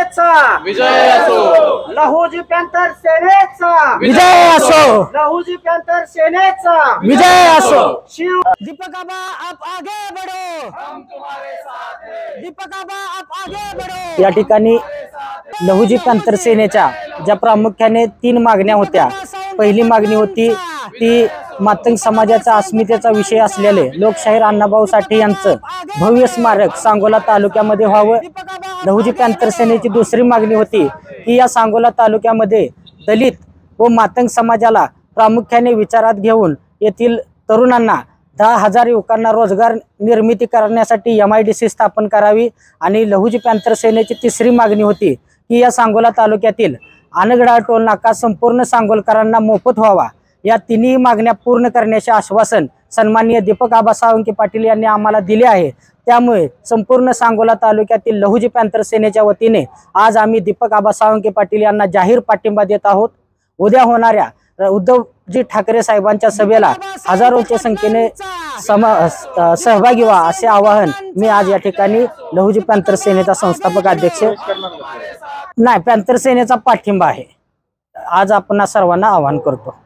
सेनेचा विजय असो, लहुजी पॅंथर सेनेचा विजय असो, लहुजी पॅंथर सेनेचा विजय असो। शिव दीपक आबा आप आगे बढ़ो, हम तुम्हारे साथ हैं, दीपक आबा आप आगे बढ़ो। या ठिकाणी लहुजी पॅंथर सेनेच्या ज्या प्रामुख्याने 3 मागण्या होत्या। पहिली मागणी होती ती मातंग समाजाचा अस्मितेचा विषय असलेले लोकशाहीर अण्णाभाऊ साठे यांचं भव्य स्मारक सांगोला तालुक्यामध्ये व्हावं। लहुजी पॅंथर सेनेची दुसरी मागणी होती की या सांगोला तालुक्यामध्ये दलित व मातंग समाजाला प्रामुख्याने विचारात घेऊन येथील तरुणांना 10,000 युवकांना रोजगार निर्मिती करण्यासाठी MIDC स्थापन करावी। आणि लहुजी पॅंथर सेनेची तिसरी मागणी होती की या सांगोला तालुक्यातील आनगडा टोल नाका संपूर्ण सांगोलकरांना मोफत व्हावा। या तिन्ही मागण्या पूर्ण करण्याचे आश्वासन सन्माननीय दीपक आबा साळुंखे पाटील यांनी आम्हाला दिले आहे। त्यामुळे संपूर्ण सांगोला तालुक्यातील लहुजी पॅंथर सेनेच्या वतीने आज आम्ही दीपक आबा साळुंखे पाटील यांना जाहीर पाठिंबा देत आहोत। उद्या होणाऱ्या उद्धवजी ठाकरे साहेबांच्या सभेला हजारोंच्या संख्येने सहभागी व्हा असे आवाहन मी आज या ठिकाणी लहुजी पॅंथर सेनेचा संस्थापक अध्यक्ष नाही पॅंथर सेनेचा पाठिंबा आहे आज आपण सर्वांना आवाहन करतो।